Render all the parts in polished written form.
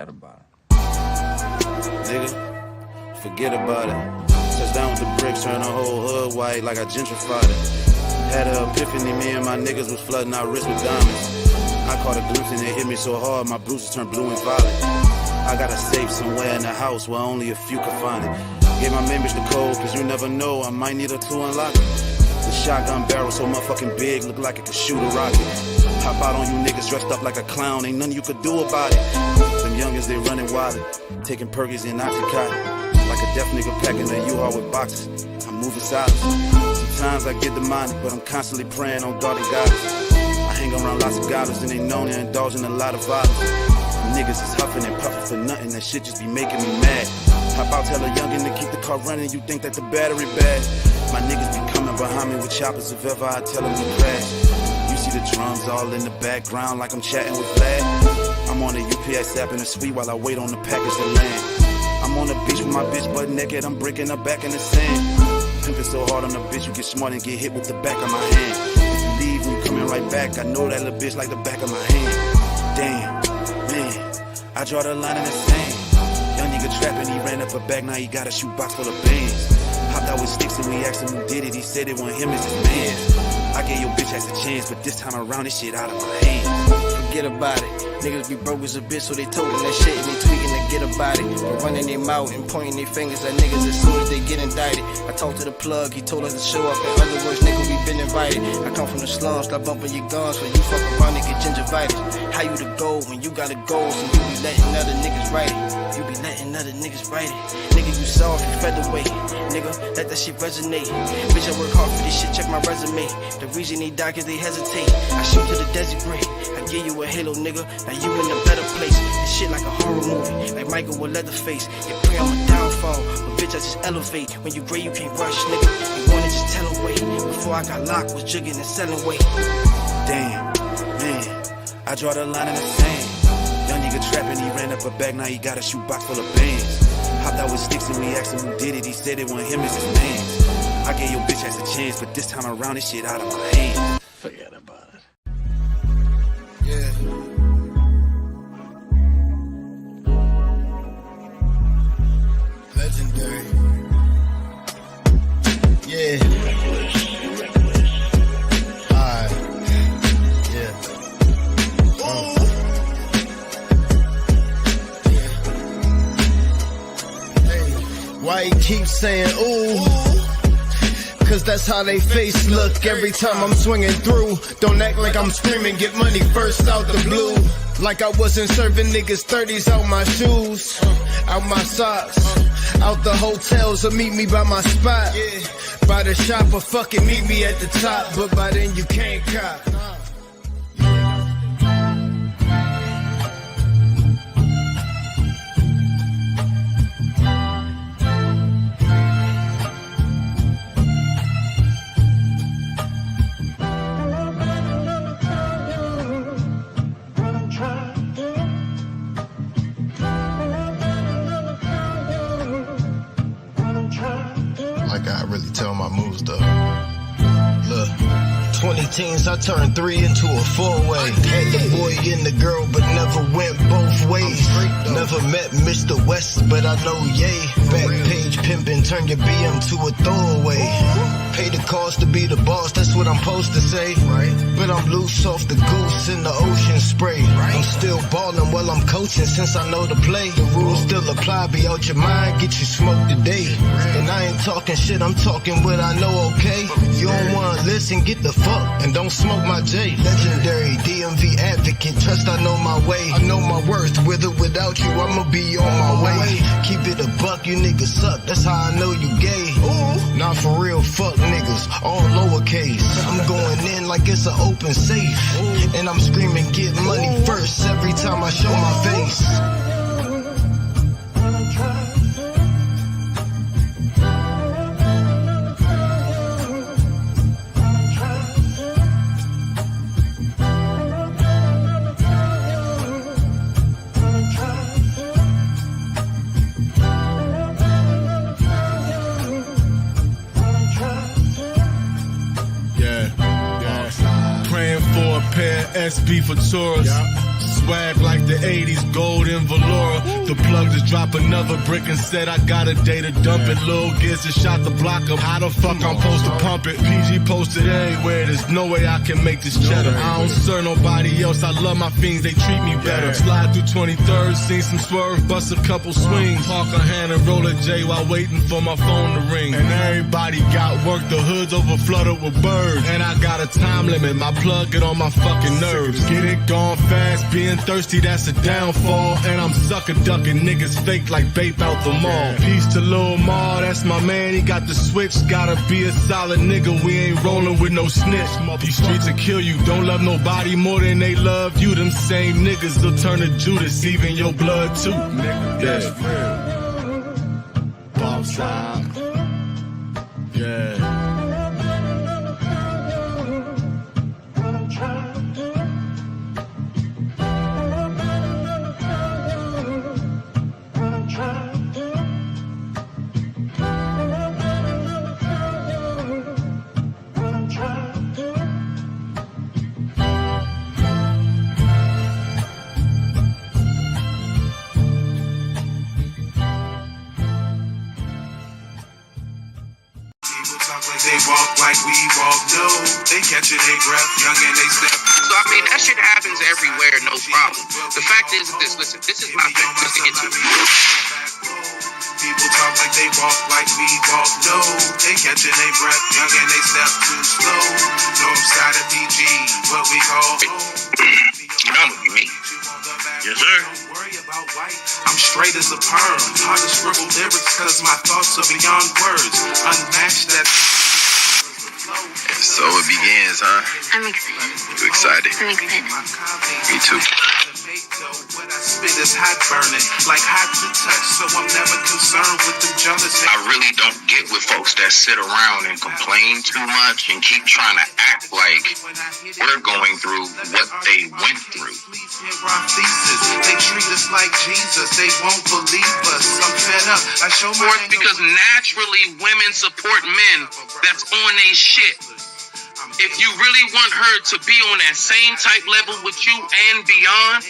forget about it. Nigga, forget about it. Touch down with the bricks, turn the whole hood white like I gentrified it. Had an epiphany, me and my niggas was flooding our wrists with diamonds. I caught a glimpse and it hit me so hard, my bruises turned blue and violet. I got a safe somewhere in the house where only a few can find it. Gave my members the code, cause you never know, I might need her to unlock it. The shotgun barrel so motherfucking big, look like it could shoot a rocket. Hop out on you niggas dressed up like a clown, ain't nothing you could do about it. Them youngins, they running wild, taking Perkies and Oxycontin. Like a deaf nigga packing a U-Haul with boxes. I'm moving silent. Sometimes I get demonic, but I'm constantly praying on God and goddess. I hang around lots of goblins and they known to indulge in a lot of violence. Niggas is huffing and puffing for nothing, that shit just be making me mad. Hop out, tell a youngin' to keep the car running, you think that the battery bad. My niggas be coming behind me with choppers if ever I tell them to crash. You see the drums all in the background like I'm chatting with Vlad. I'm on the UPS app in the suite while I wait on the package to land. I'm on the beach with my bitch butt naked, I'm breaking her back in the sand. Pimpin' so hard on the bitch, you get smart and get hit with the back of my hand. If you leave and you coming right back, I know that little bitch like the back of my hand. Damn, man, I draw the line in the sand. Young nigga trapping, he ran up a bag, now he got a shoebox full of bands. Hopped out with sticks and we asked him who did it, he said it wasn't him, it's his man. I gave your bitch ass a chance, but this time around this shit out of my hands. Forget about it. Niggas be broke as a bitch, so they toting that shit and they tweaking to get about it. But running their mouth and pointing their fingers at niggas as soon as they get indicted. I talked to the plug, he told us to show up. In other words, nigga, we been invited. I come from the slums, stop bumping your guns, so you fuck around and get gingivitis. How you the goal when you got a goal, so you be letting other niggas write it. You be letting other niggas write it. Nigga, you soft, you featherweight. Nigga, let that shit resonate. Bitch, I work hard for this shit, check my resume. The reason they die cause they hesitate. I shoot to the desert grade. I give you a halo, nigga. Now you in a better place. This shit like a horror movie, like Michael with Leatherface. You pray I'm a downfall, but bitch I just elevate. When you gray you can't rush, nigga. You wanna just tell away. Before I got locked, was jugging and selling weight. Damn, man, I draw the line in the sand. Young nigga trapping, he ran up a bag, now he got a shoebox full of bands. Hopped out with sticks and we asked him who did it, he said it wasn't him, it's his man. I gave your bitch ass a chance, but this time around this shit out of my hands. Forget about it. Yeah. Legendary. Yeah. Alright. Yeah. Why he keep saying ooh? Cause that's how they face look every time I'm swinging through. Don't act like I'm screaming, get money first out the blue. Like I wasn't serving niggas 30s out my shoes, out my socks, out the hotels or meet me by my spot. By the shop or fucking meet me at the top, but by then you can't cop. Like I really tell my moves though. Look, 20 teens, I turned 3 into a 4-way. Had the boy and the girl, but never went both ways. Never met Mr. West, but I know yay. Back page pimpin', turn your BM to a throwaway. Pay the cost to be the boss, that's what I'm supposed to say. But I'm loose off the goose in the ocean spray. I'm still ballin' while I'm coaching since I know the play. The rules still apply, be out your mind, get you smoked today. And I ain't talking shit, I'm talking what I know, okay? You don't wanna listen, get the fuck and don't smoke my J. Legendary DMV advocate, trust I know my way. I know my worth, with or without you, I'ma be on my way. Keep it a buck, you niggas suck, that's how I know you gay. Not for real, fuck niggas, all lowercase. I'm going in like it's an open safe, and I'm screaming get money first every time I show my face. SB for tourists. swag like the 80s, gold and velour. The plug just dropped another brick and said I got a day to dump it. Lil Giz just shot the block up. How the fuck I'm supposed to pump it? PG posted everywhere. There's no way I can make this cheddar. I don't serve nobody else. I love my fiends. They treat me better. Slide through 23rd, seen some swerve, bust a couple swings. Park a hand and roll a J while waiting for my phone to ring. And everybody got work. The hood's over flooded with birds. And I got a time limit. My plug get on my fucking nerves. Get it gone fast. Being thirsty, that's a downfall. And I'm sucker ducking niggas fake like Bape out the mall. Peace to Lil Ma, that's my man. He got the switch. Gotta be a solid nigga. We ain't rolling with no snitch. These streets will kill you. Don't love nobody more than they love you. Them same niggas will turn to Judas, even your blood too. Nigga, that's real. Bob side. Yeah. They walk like we walk, no. They catching their breath, young and they step. So I mean, that shit happens everywhere, no problem. The fact is this, listen, this is my thing, just to get to it. People talk like they walk like we walk, no. They catching their breath, young and they step too slow. North side of PG, what we call You know I'm gonna be me. Yes, sir. Don't worry about white. I'm straight as a perm. Hard to scribble lyrics cause my thoughts are beyond words. Unmatched that. So it begins, huh? I'm excited. You excited? I'm excited. Me too. What I spit is hot burning, like hot to touch, so I'm never concerned with the jealous. I really don't get with folks that sit around and complain too much and keep trying to act like we're going through what they went through. They treat us like Jesus, they won't believe us. I'm fed up. I show my Because naturally women support men that's on their shit. If you really want her to be on that same type level with you and beyond,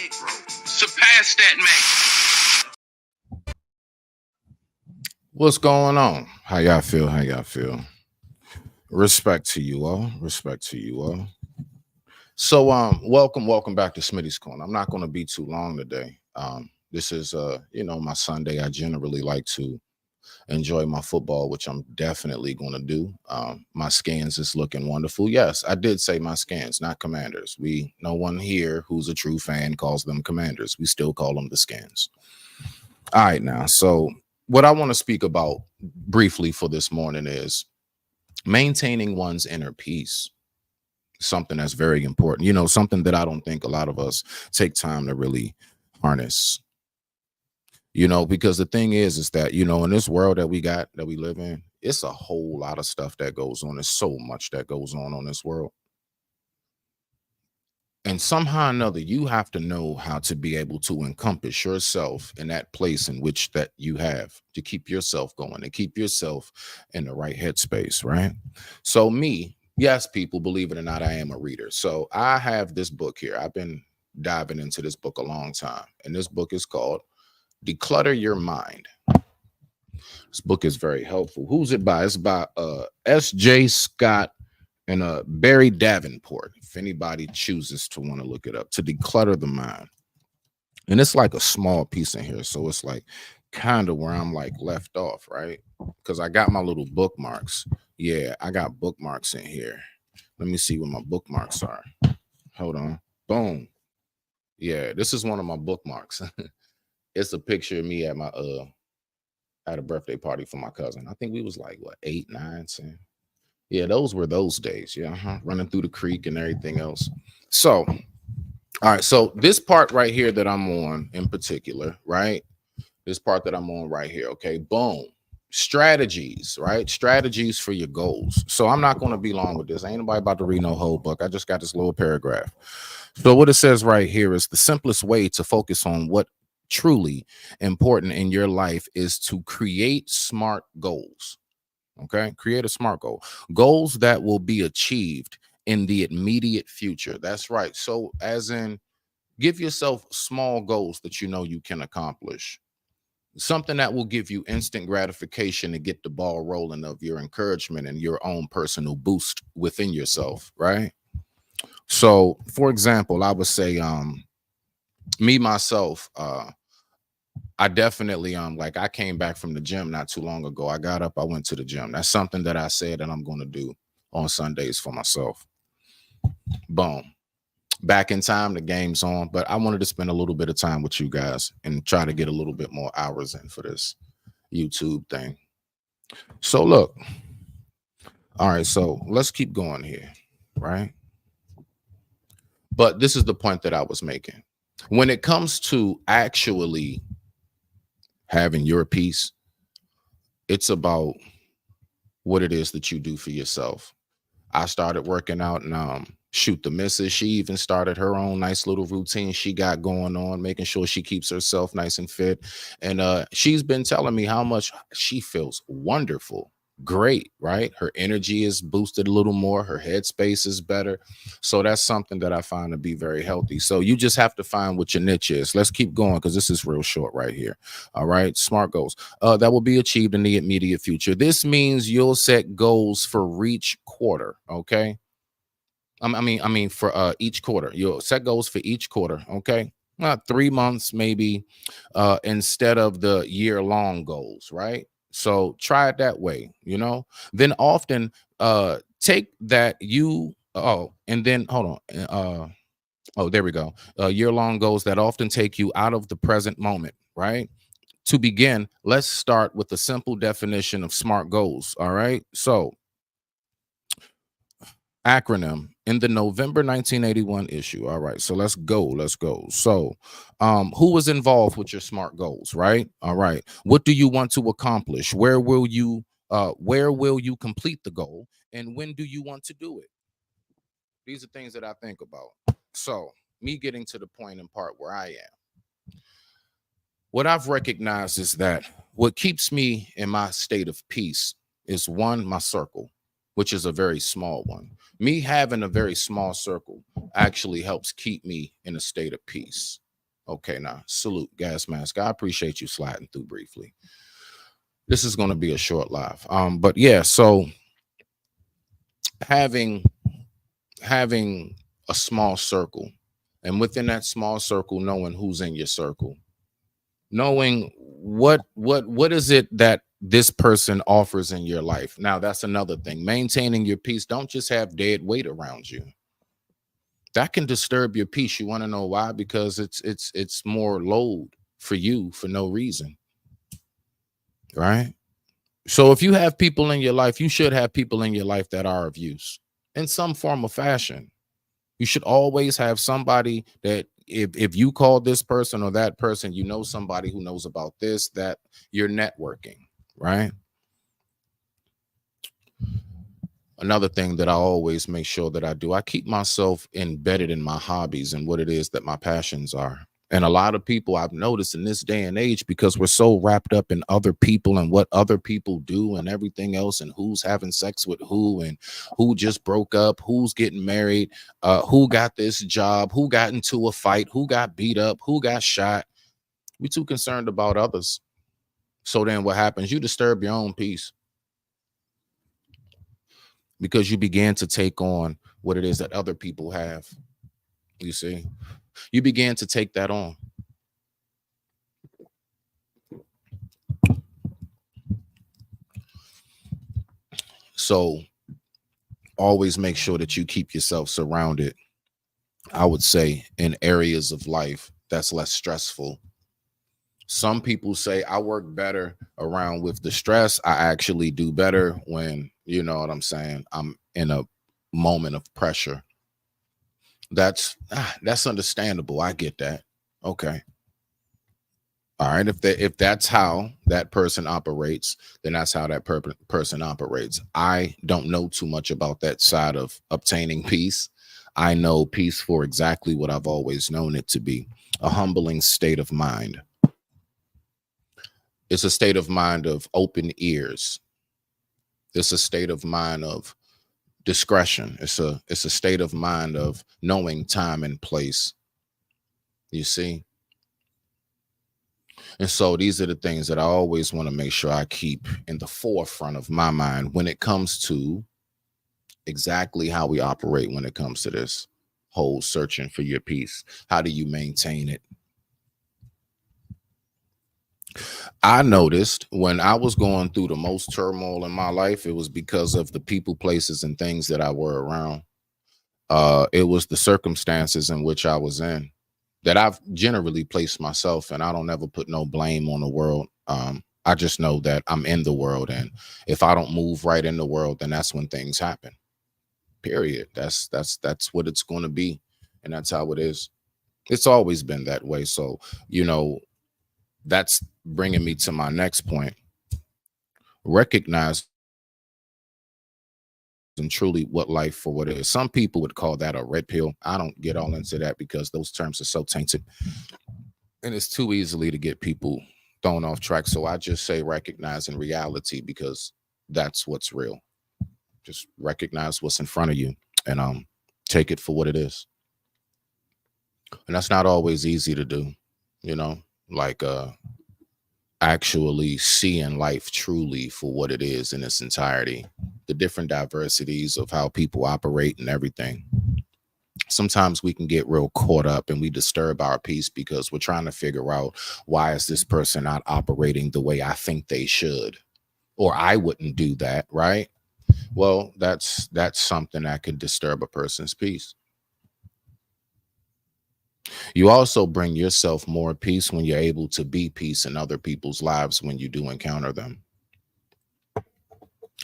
surpass that man. What's going on? How y'all feel? How y'all feel? Respect to you all. Respect to you all. So welcome back to SmittysCorner. I'm not going to be too long today. This is my Sunday. I generally like to enjoy my football, which I'm definitely going to do. My Skins is looking wonderful. Yes, I did say my Skins, not Commanders. No one here who's a true fan calls them Commanders. We still call them the Skins. All right, now. So what I want to speak about briefly for this morning is maintaining one's inner peace. Something that's very important. Something that I don't think a lot of us take time to really harness. Because the thing is that, in this world that we live in, it's a whole lot of stuff that goes on. There's so much that goes on this world. And somehow or another, you have to know how to be able to encompass yourself in that place in which that you have to keep yourself going, to keep yourself in the right headspace, right? So yes, people, believe it or not, I am a reader. So I have this book here. I've been diving into this book a long time. And this book is called Declutter Your Mind. This book is very helpful. Who's it by? It's by S.J. Scott and Barry Davenport, if anybody chooses to want to look it up, to declutter the mind. And it's like a small piece in here. So it's like kind of where I'm like left off, right? Because I got my little bookmarks. Yeah, I got bookmarks in here. Let me see what my bookmarks are. Hold on. Boom. Yeah, this is one of my bookmarks. It's a picture of me at my at a birthday party for my cousin. I think we was like 8, 9, 10. Yeah, those were those days. Yeah, running through the creek and everything else. So, all right. So this part right here that I'm on in particular, right? This part that I'm on right here. Okay, boom. Strategies, right? Strategies for your goals. So I'm not going to be long with this. Ain't nobody about to read no whole book. I just got this little paragraph. So what it says right here is the simplest way to focus on what truly important in your life is to create smart goals. Okay, create a smart goal. Goals that will be achieved in the immediate future. That's right. So as in, Give yourself small goals that you know you can accomplish. Something that will give you instant gratification to get the ball rolling of your encouragement and your own personal boost within yourself, right? So, for example, I would say, me myself, I definitely like I came back from the gym not too long ago. I got up, I went to the gym. That's something that I said that I'm going to do on Sundays for myself. Boom. Back in time, the game's on, but I wanted to spend a little bit of time with you guys and try to get a little bit more hours in for this YouTube thing. So look, all right, so let's keep going here, right? But this is the point that I was making. When it comes to actually having your peace, it's about what it is that you do for yourself. I started working out and shoot, the missus, she even started her own nice little routine she got going on, making sure she keeps herself nice and fit. And she's been telling me how much she feels wonderful, great, right? Her energy is boosted a little more, her headspace is better. So that's something that I find to be very healthy. So you just have to find what your niche is. Let's keep going because this is real short right here. All right, SMART goals that will be achieved in the immediate future. This means you'll set goals for each quarter. Okay, I mean for each quarter. You'll set goals for each quarter. Okay, 3 months maybe, instead of the year-long goals, right? So try it that way, you know. Then often take that you and then hold on. Oh, there we go. Year-long goals that often take you out of the present moment, right? To begin, let's start with the simple definition of SMART goals. All right. So acronym in the November 1981 issue. All right, so let's go. So who was involved with your SMART goals, right? All right, what do you want to accomplish? Where will you complete the goal, and when do you want to do it? These are things that I think about. So me getting to the point and part where I am, what I've recognized is that what keeps me in my state of peace is one, my circle, which is a very small one. Me having a very small circle actually helps keep me in a state of peace. Okay, now salute, gas mask. I appreciate you sliding through briefly. This is going to be a short live. But yeah, so having a small circle, and within that small circle, knowing who's in your circle, knowing what is it that this person offers in your life. Now that's another thing. Maintaining your peace. Don't just have dead weight around you. That can disturb your peace. You want to know why? Because it's more load for you for no reason, right? So if you have people in your life, you should have people in your life that are of use in some form or fashion. You should always have somebody that if you call this person or that person, you know somebody who knows about this, that you're networking, right? Another thing that I always make sure that I do, I keep myself embedded in my hobbies and what it is that my passions are. And a lot of people I've noticed in this day and age, because we're so wrapped up in other people and what other people do and everything else, and who's having sex with who and who just broke up, who's getting married, who got this job, who got into a fight, who got beat up, who got shot. We're too concerned about others. So then what happens? You disturb your own peace because you begin to take on what it is that other people have. You see, you begin to take that on. So always make sure that you keep yourself surrounded, I would say, in areas of life that's less stressful. Some people say I work better around with the stress. I actually do better when, you know what I'm saying, I'm in a moment of pressure. That's understandable. I get that. Okay. All right. If that's how that person operates, then that's how that person operates. I don't know too much about that side of obtaining peace. I know peace for exactly what I've always known it to be: a humbling state of mind. It's a state of mind of open ears. It's a state of mind of discretion. It's a state of mind of knowing time and place. You see? And so these are the things that I always want to make sure I keep in the forefront of my mind when it comes to exactly how we operate when it comes to this whole searching for your peace. How do you maintain it? I noticed when I was going through the most turmoil in my life, it was because of the people, places, and things that I were around. It was the circumstances in which I was in that I've generally placed myself in. I don't ever put no blame on the world. I just know that I'm in the world, and if I don't move right in the world, then that's when things happen. Period. That's what it's going to be, and that's how it is. It's always been that way. So, you know, that's bringing me to my next point. Recognize and truly what life for what it is. Some people would call that a red pill. I don't get all into that because those terms are so tainted, and it's too easily to get people thrown off track. So I just say recognizing reality because that's what's real. Just recognize what's in front of you and take it for what it is. And that's not always easy to do, you know, like actually seeing life truly for what it is in its entirety, the different diversities of how people operate and everything. Sometimes we can get real caught up and we disturb our peace because we're trying to figure out, why is this person not operating the way I think they should, or I wouldn't do that, right? Well, that's something that could disturb a person's peace. You also bring yourself more peace when you're able to be peace in other people's lives when you do encounter them.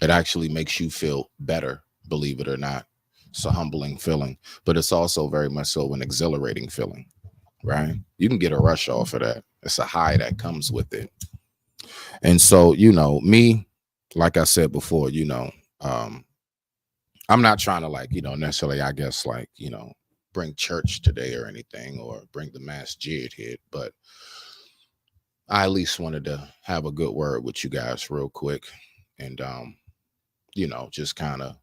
It actually makes you feel better, believe it or not. It's a humbling feeling, but it's also very much so an exhilarating feeling, right? You can get a rush off of that. It's a high that comes with it. And so, you know, me, like I said before, you know, I'm not trying to, like, you know, necessarily, I guess, like, you know, bring church today or anything, or bring the mass jid hit, but I at least wanted to have a good word with you guys real quick, and you know, just kind of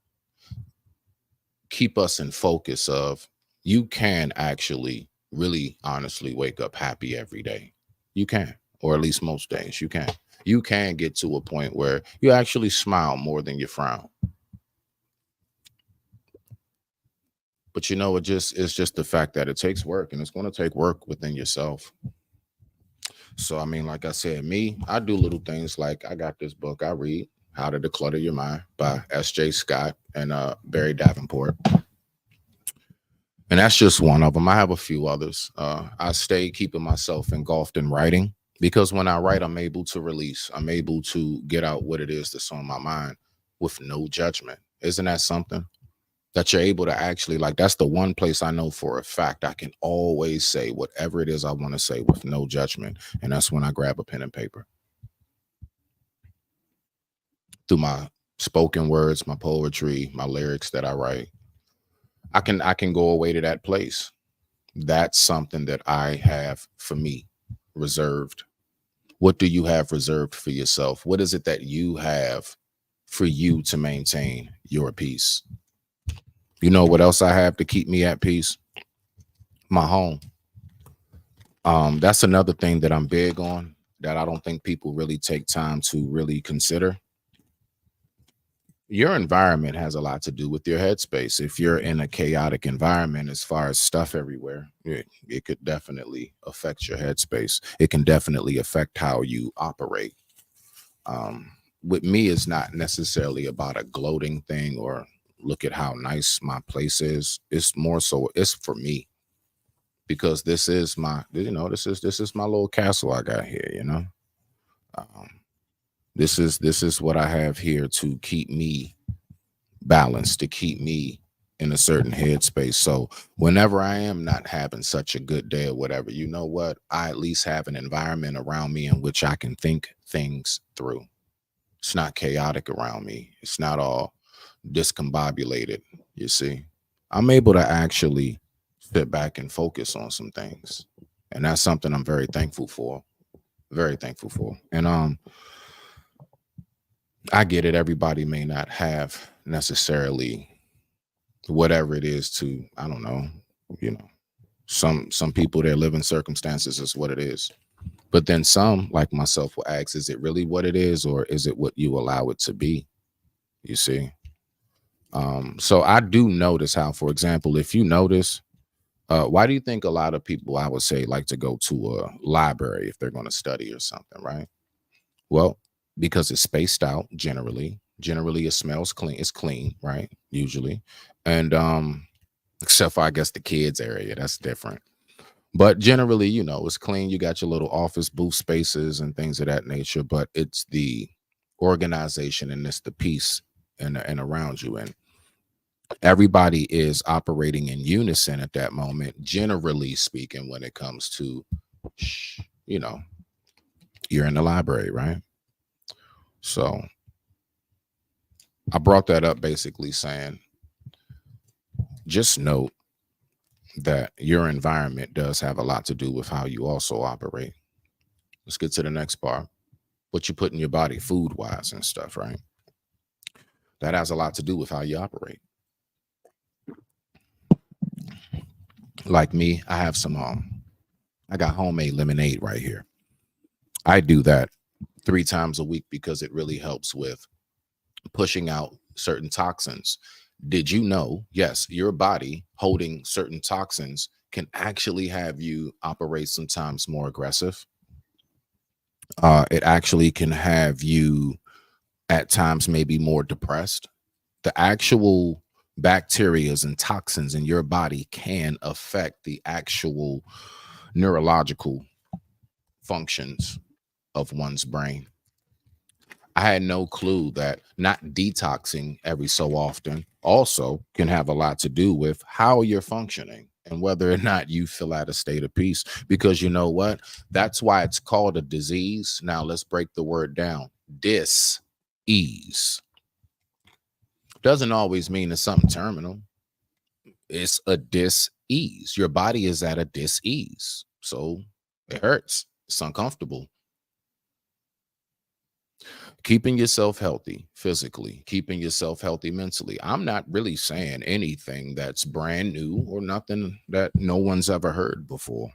keep us in focus of, you can actually really honestly wake up happy every day. You can, or at least most days you can. You can get to a point where you actually smile more than you frown. But you know, it's just the fact that it takes work, and it's going to take work within yourself. So I mean, like I said, me, I do little things like I got this book I read, How to Declutter Your Mind by S.J. Scott and Barry Davenport. And that's just one of them. I have a few others. I stay keeping myself engulfed in writing because when I write, I'm able to release. I'm able to get out what it is that's on my mind with no judgment. Isn't that something? That you're able to actually, like, that's the one place I know for a fact I can always say whatever it is I want to say with no judgment. And that's when I grab a pen and paper. Through my spoken words, my poetry, my lyrics that I write, I can go away to that place. That's something that I have for me reserved. What do you have reserved for yourself? What is it that you have for you to maintain your peace? You know what else I have to keep me at peace? My home. That's another thing that I'm big on that I don't think people really take time to really consider. Your environment has a lot to do with your headspace. If you're in a chaotic environment, as far as stuff everywhere, it could definitely affect your headspace. It can definitely affect how you operate. With me, it's not necessarily about a gloating thing or look at how nice my place is. It's more so it's for me, because this is my, you know, this is my little castle I got here, you know. This is what I have here to keep me balanced, to keep me in a certain headspace. So whenever I am not having such a good day or whatever, you know what, I at least have an environment around me in which I can think things through. It's not chaotic around me. It's not all discombobulated. You see, I'm able to actually sit back and focus on some things, and that's something I'm very thankful for. Very thankful for. And I get it. Everybody may not have necessarily whatever it is to, I don't know, you know, Some people, their living circumstances is what it is. But then some, like myself, will ask, is it really what it is, or is it what you allow it to be? You see? So I do notice how, for example, if you notice, why do you think a lot of people, I would say, like to go to a library if they're going to study or something, right? Well, because it's spaced out generally. Generally, it smells clean. It's clean, right? Usually. And except for, I guess, the kids area, that's different. But generally, it's clean. You got your little office booth spaces and things of that nature, but it's the organization and it's the peace and around you. And everybody is operating in unison at that moment, generally speaking, when it comes to, you're in the library, right? So I brought that up basically saying, just note that your environment does have a lot to do with how you also operate. Let's get to the next part. What you put in your body food wise and stuff, right? That has a lot to do with how you operate. Like me, I have some I got homemade lemonade right here. I do that 3 times a week because it really helps with pushing out certain toxins. Did you know, yes, your body holding certain toxins can actually have you operate sometimes more aggressive. It actually can have you at times maybe more depressed. The actual bacterias and toxins in your body can affect the actual neurological functions of one's brain. I had no clue that not detoxing every so often also can have a lot to do with how you're functioning and whether or not you feel at a state of peace. Because you know what? That's why it's called a disease. Now let's break the word down. Dis-ease doesn't always mean it's something terminal. It's a dis-ease. Your body is at a dis-ease. So it hurts. It's uncomfortable. Keeping yourself healthy physically, keeping yourself healthy mentally. I'm not really saying anything that's brand new or nothing that no one's ever heard before.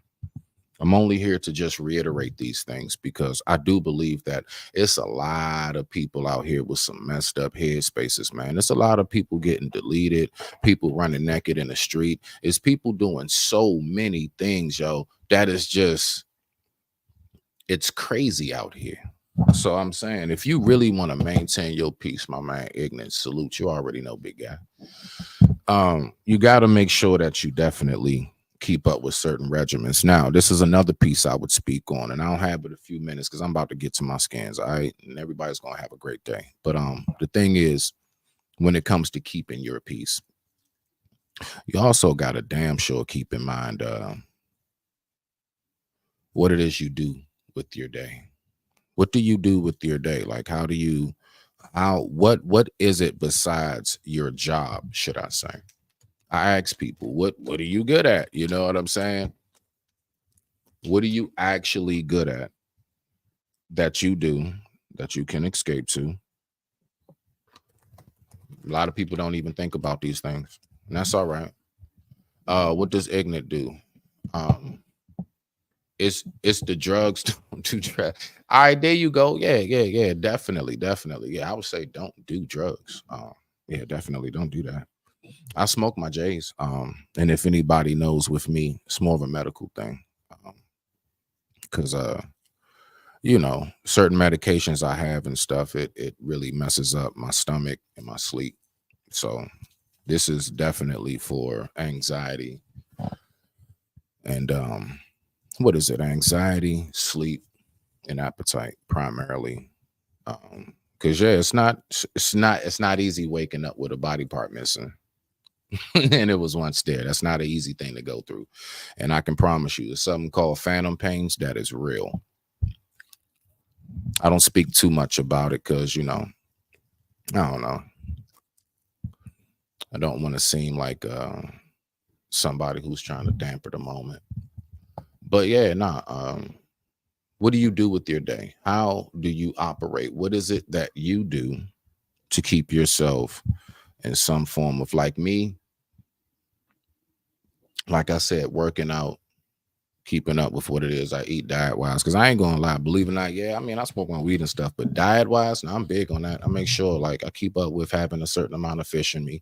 I'm only here to just reiterate these things because I do believe that it's a lot of people out here with some messed up head spaces, man. It's a lot of people getting deleted, people running naked in the street. It's people doing so many things, yo, that is just, it's crazy out here. So I'm saying, if you really want to maintain your peace, my man, Ignorant, salute. You already know, big guy. You got to make sure that you definitely keep up with certain regimens. Now, this is another piece I would speak on, and I don't have but a few minutes because I'm about to get to my scans. All right, and everybody's gonna have a great day. But the thing is, when it comes to keeping your peace, you also got to damn sure keep in mind what it is you do with your day. What do you do with your day? Like, what is it besides your job, should I say? I ask people, what are you good at? You know what I'm saying? What are you actually good at that you do, that you can escape to? A lot of people don't even think about these things, and that's all right. What does Ignorant do? It's the drugs to try. All right, there you go. Yeah, definitely. Yeah, I would say don't do drugs. Yeah, definitely don't do that. I smoke my J's. And if anybody knows with me, it's more of a medical thing. Because certain medications I have and stuff, it really messes up my stomach and my sleep. So this is definitely for anxiety. And what is it? Anxiety, sleep, and appetite primarily. Because it's not easy waking up with a body part missing. And it was once there. That's not an easy thing to go through. And I can promise you, it's something called phantom pains that is real. I don't speak too much about it because, I don't know. I don't want to seem like somebody who's trying to damper the moment. But yeah, what do you do with your day? How do you operate? What is it that you do to keep yourself in some form of, like me? like I said, working out, keeping up with what it is I eat diet wise. Because I ain't gonna lie, believe it or not, yeah, I mean I smoke on weed and stuff, but diet wise, now I'm big on that. I make sure like I keep up with having a certain amount of fish in me.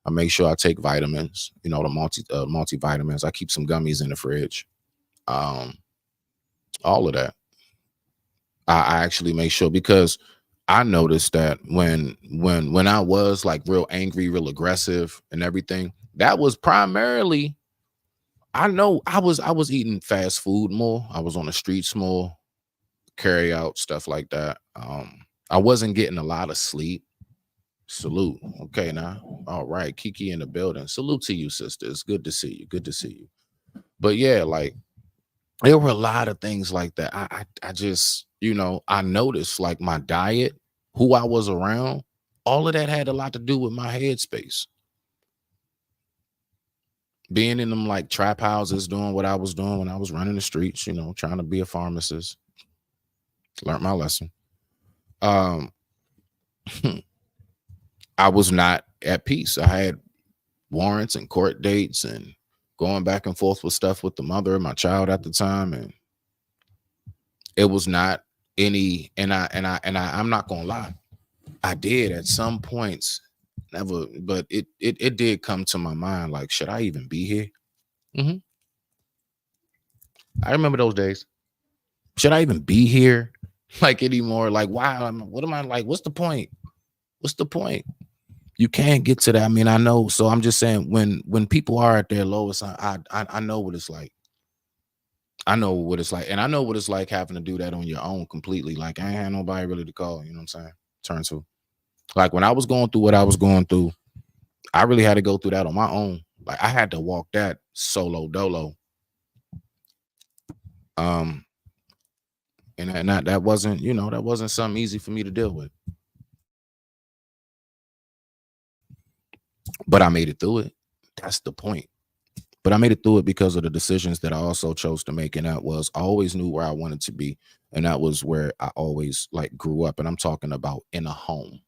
I make sure I take vitamins, you know, the multivitamins. I keep some gummies in the fridge. Um, all of that. I actually make sure, because I noticed that when I was like real angry, real aggressive and everything, that was primarily, I know I was eating fast food more. I was on the streets more, carry out, stuff like that. I wasn't getting a lot of sleep. Salute. Okay, now. All right. Kiki in the building. Salute to you, sister. It's good to see you. Good to see you. But yeah, like there were a lot of things like that. I just, you know, I noticed like my diet, who I was around, all of that had a lot to do with my headspace. Being in them like trap houses, doing what I was doing when I was running the streets, you know, trying to be a pharmacist. Learned my lesson. Um, I was not at peace. I had warrants and court dates and going back and forth with stuff with the mother of my child at the time, and it was not any. I'm not gonna lie, I did at some points, never, but it did come to my mind like, should I even be here? Mm-hmm. I remember those days. Should I even be here? Like anymore? Like, why? What am I like? What's the point? What's the point? You can't get to that. I mean, I know. So I'm just saying, when people are at their lowest, I know what it's like. I know what it's like, and I know what it's like having to do that on your own completely. Like I ain't had nobody really to call. You know what I'm saying? Turn to. Like when I was going through what I was going through, I really had to go through that on my own. Like I had to walk that solo dolo. Um, and that wasn't, you know, that wasn't something easy for me to deal with. But I made it through it. That's the point. But I made it through it because of the decisions that I also chose to make. And that was, I always knew where I wanted to be. And that was where I always like grew up. And I'm talking about in a home.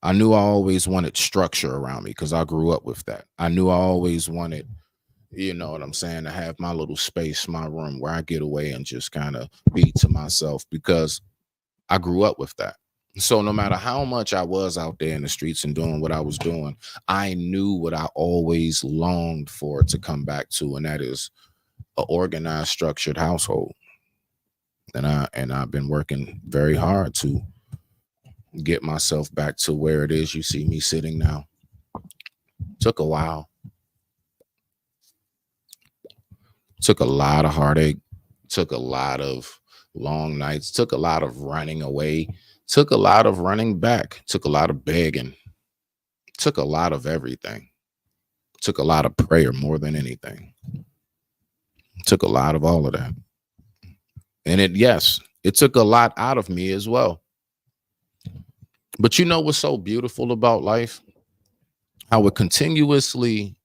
I knew I always wanted structure around me because I grew up with that. I knew I always wanted, you know what I'm saying, to have my little space, my room where I get away and just kind of be to myself, because I grew up with that. So no matter how much I was out there in the streets and doing what I was doing, I knew what I always longed for to come back to, and that is an organized, structured household. And I've been working very hard to get myself back to where it is you see me sitting now. Took a while. Took a lot of heartache. Took a lot of long nights. Took a lot of running away. Took a lot of running back. Took a lot of begging. Took a lot of everything. Took a lot of prayer more than anything. Took a lot of all of that. And it took a lot out of me as well. But you know what's so beautiful about life? How it continuously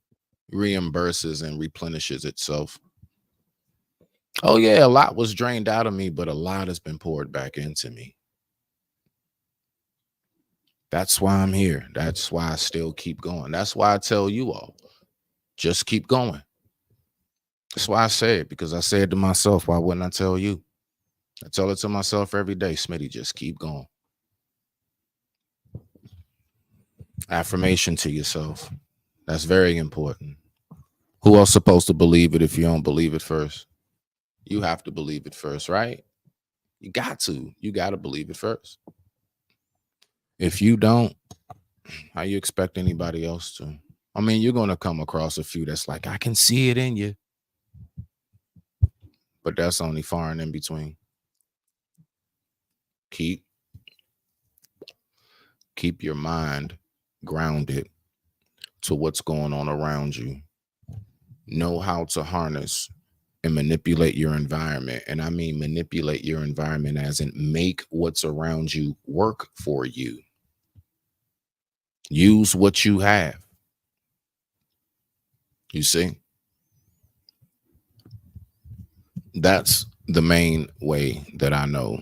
reimburses and replenishes itself. Oh yeah, a lot was drained out of me, but a lot has been poured back into me. That's why I'm here. That's why I still keep going. That's why I tell you all, just keep going. That's why I say it, because I say it to myself. Why wouldn't I tell you? I tell it to myself every day. Smitty, just keep going. Affirmation to yourself. That's very important. Who else supposed to believe it if you don't believe it first? You have to believe it first, right? You got to. You got to believe it first. If you don't, how you expect anybody else to? I mean, you're going to come across a few that's like, I can see it in you. But that's only far and in between. Keep your mind grounded to what's going on around you. Know how to harness and manipulate your environment. And I mean manipulate your environment as in make what's around you work for you. Use what you have. You see? That's the main way that I know,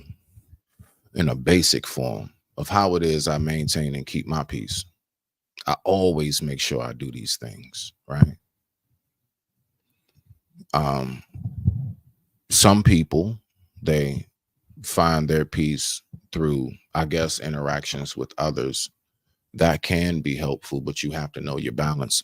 in a basic form, of how it is I maintain and keep my peace. I always make sure I do these things, right? Some people, they find their peace through, I guess, interactions with others. That can be helpful, but you have to know your balance.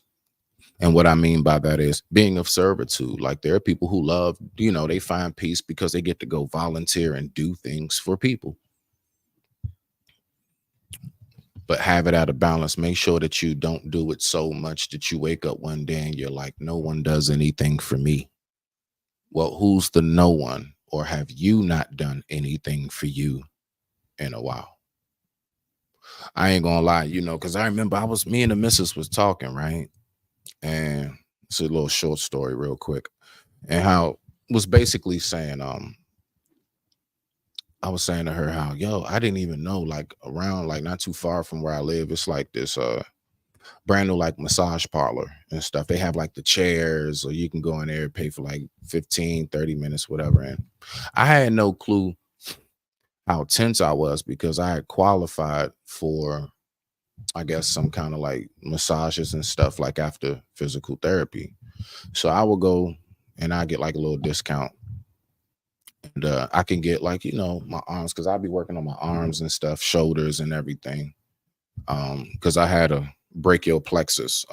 And what I mean by that is being of servitude. Like there are people who love, they find peace because they get to go volunteer and do things for people. But have it at a balance. Make sure that you don't do it so much that you wake up one day and you're like, no one does anything for me. Well, who's the no one? Or have you not done anything for you in a while? I ain't gonna lie, because I remember me and the missus was talking, right? And it's a little short story real quick. And how was basically saying, I was saying to her how, I didn't even know, like around, like not too far from where I live, it's like this brand new like massage parlor and stuff. They have like the chairs, or you can go in there and pay for like 15, 30 minutes, whatever. And I had no clue how tense I was because I had qualified for, I guess, some kind of like massages and stuff like after physical therapy. So I would go and I get like a little discount. And I can get like, my arms, because I'll be working on my arms and stuff, shoulders and everything. Because I had a brachial plexus.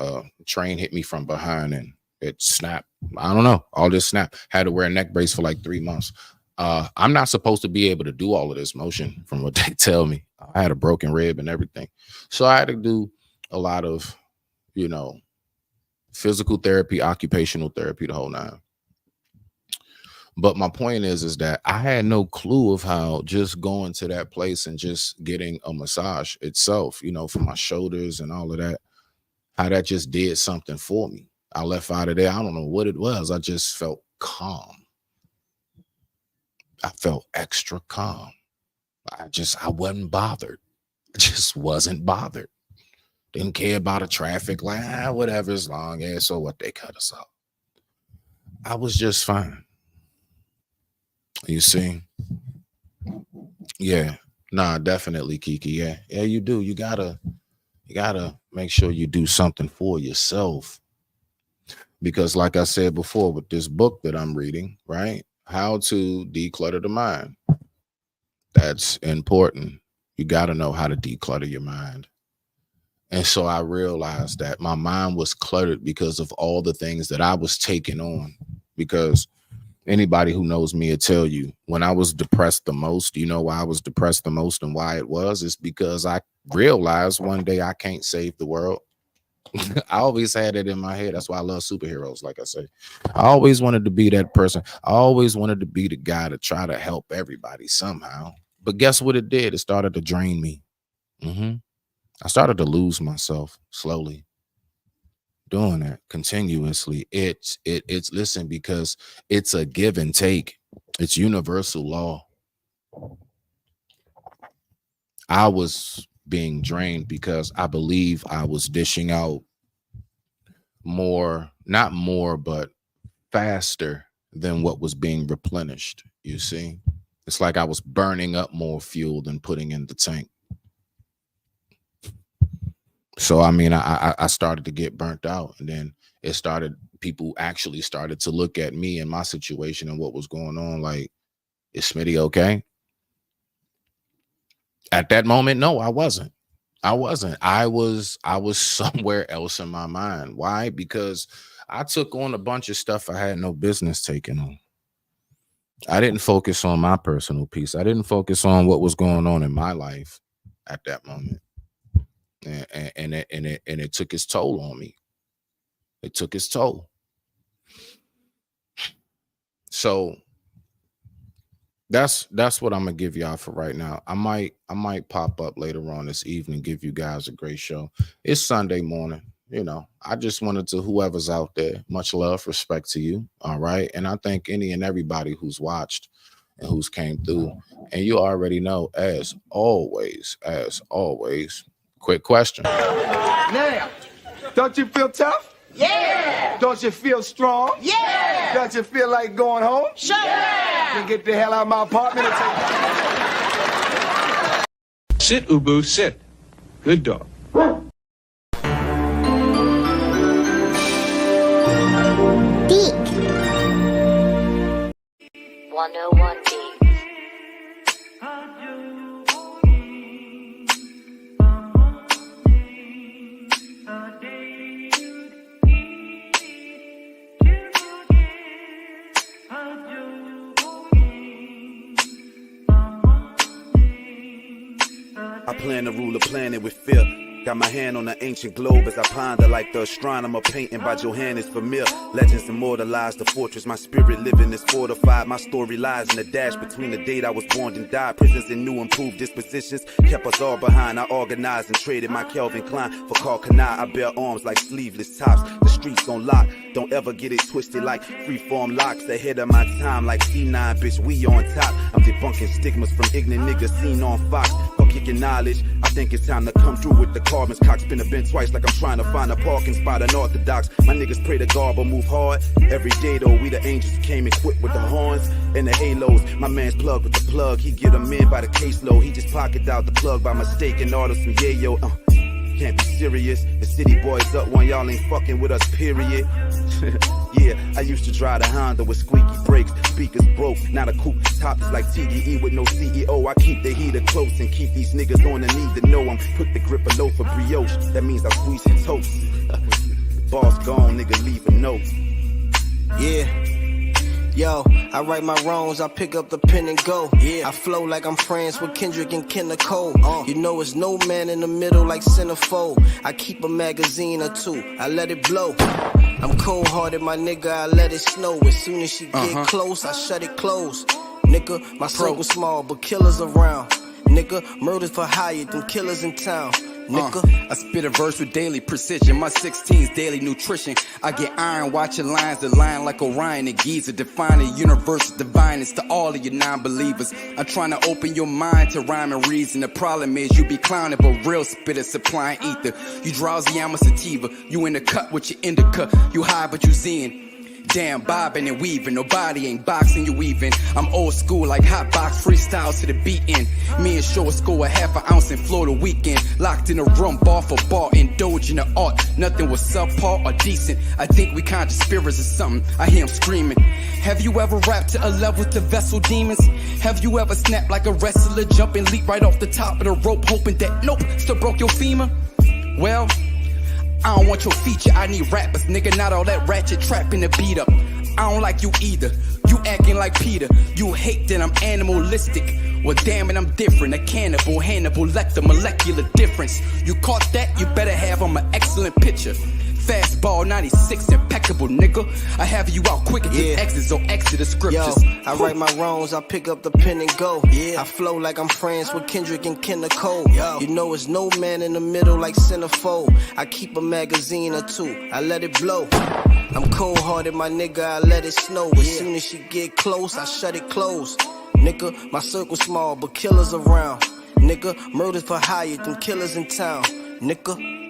Train hit me from behind and it snapped. I don't know. All this snap. Had to wear a neck brace for like 3 months. I'm not supposed to be able to do all of this motion from what they tell me. I had a broken rib and everything. So I had to do a lot of, physical therapy, occupational therapy, the whole nine. But my point is that I had no clue of how just going to that place and just getting a massage itself, for my shoulders and all of that, how that just did something for me. I left out of there. I don't know what it was. I just felt calm. I felt extra calm. I wasn't bothered. I just wasn't bothered. Didn't care about the traffic, like, whatever, as long as, so what, they cut us off. I was just fine. You see? Yeah. Nah, definitely, Kiki. Yeah, you do. You gotta make sure you do something for yourself. Because like I said before, with this book that I'm reading, right? How to declutter the mind. That's important. You got to know how to declutter your mind. And so I realized that my mind was cluttered because of all the things that I was taking on. Because anybody who knows me will tell you, when I was depressed the most, why I was depressed the most and why it was? It's because I realized one day I can't save the world. I always had it in my head. That's why I love superheroes. Like I say, I always wanted to be that person. I always wanted to be the guy to try to help everybody somehow. But guess what it did? It started to drain me. I started to lose myself slowly. Doing that continuously. It's listen, because it's a give and take. It's universal law. I was being drained because I believe I was dishing out not more, but faster than what was being replenished. You see, it's like I was burning up more fuel than putting in the tank. So, I mean, I started to get burnt out, and then people actually started to look at me and my situation and what was going on. Like, is Smitty okay? At that moment, no, I wasn't. I was somewhere else in my mind. Why? Because I took on a bunch of stuff I had no business taking on. I didn't focus on my personal peace. I didn't focus on what was going on in my life at that moment. And it took its toll on me. It took its toll. So that's what I'm gonna give y'all for right now. I might pop up later on this evening, give you guys a great show. It's Sunday morning. I just wanted to, whoever's out there, much love, respect to you. All right. And I thank any and everybody who's watched and who's came through. And you already know, as always, quick question. Now, don't you feel tough? Yeah. Don't you feel strong? Yeah. Don't you feel like going home? Sure. Yeah. Then get the hell out of my apartment and take... Sit, Ubu, sit. Good dog. Beak. 101 Beats. I plan to rule a planet with fear. Got my hand on the ancient globe as I ponder like the astronomer painting by Johannes Vermeer. Legends immortalized the fortress my spirit living is fortified. My story lies in the dash between the date I was born and died. Prisons and new improved dispositions kept us all behind. I organized and traded my Calvin Klein for Carl Kanai. I bear arms like sleeveless tops. The streets on lock. Don't ever get it twisted like freeform locks. Ahead of my time like C9, bitch, we on top. I'm debunking stigmas from ignorant niggas seen on Fox. For kicking knowledge, I think it's time to come through with the carbons. Cock spin a bend twice like I'm trying to find a parking spot. Unorthodox, my niggas pray to God but move hard. Every day though, we the angels who came equipped with the horns and the halos. My man's plugged with the plug, he get them in by the caseload. He just pocketed out the plug by mistake and ordered some yayo. Can't be serious, the city boys up one, y'all ain't fucking with us, period. Yeah, I used to drive the Honda with squeaky brakes, speakers broke, now the coupe top is like TDE with no CEO. I keep the heater close and keep these niggas on the need to know I'm put the grip below for brioche, that means I squeeze his toast. Boss gone, nigga leave a note. Yeah. Yo, I right my wrongs, I pick up the pen and go. Yeah, I flow like I'm friends with Kendrick and Ken Nicole. You know it's no man in the middle like Centerfold. I keep a magazine or two, I let it blow. I'm cold-hearted, my nigga, I let it snow. As soon as she get close, I shut it close. Nigga, my circle small, but killers around. Nigga, murders for hire, them killers in town. Nigga, I spit a verse with daily precision. My 16's daily nutrition. I get iron watching lines that line like Orion and Giza. Defining universal divineness to all of you non-believers. I'm trying to open your mind to rhyme and reason. The problem is you be clowning, but real spitters supplying ether. You drowsy, I'm a sativa. You in the cut with your indica. You high, but you zen. Damn, bobbing and weaving, nobody ain't boxing you even. I'm old school like hot box freestyles to the beating. Me and Short score a half an ounce in Florida weekend. Locked in a room, bar for bar, indulging the art. Nothing was subpar or decent. I think we conjure spirits or something. I hear 'em screaming. Have you ever rapped to a level to vessel demons? Have you ever snapped like a wrestler, jump and leap right off the top of the rope, hoping that nope, still broke your femur? Well, I don't want your feature, I need rappers, nigga, not all that ratchet trapping the beat up. I don't like you either, you acting like Peter. You hate that I'm animalistic, well damn it, I'm different. A cannibal, Hannibal Lecter, molecular difference. You caught that, you better have on my excellent picture. Fastball 96, impeccable, nigga. I have you out quicker than Exodus or Exodus scriptures. Yo, I right my wrongs, I pick up the pen and go. Yeah, I flow like I'm friends with Kendrick and Ken Nicole. Yo, you know it's no man in the middle like Centerfold. I keep a magazine or two, I let it blow. I'm cold-hearted, my nigga, I let it snow. As soon as she get close, I shut it close. Nigga, my circle small, but killers around. Nigga, murders for hire, them killers in town. Nigga.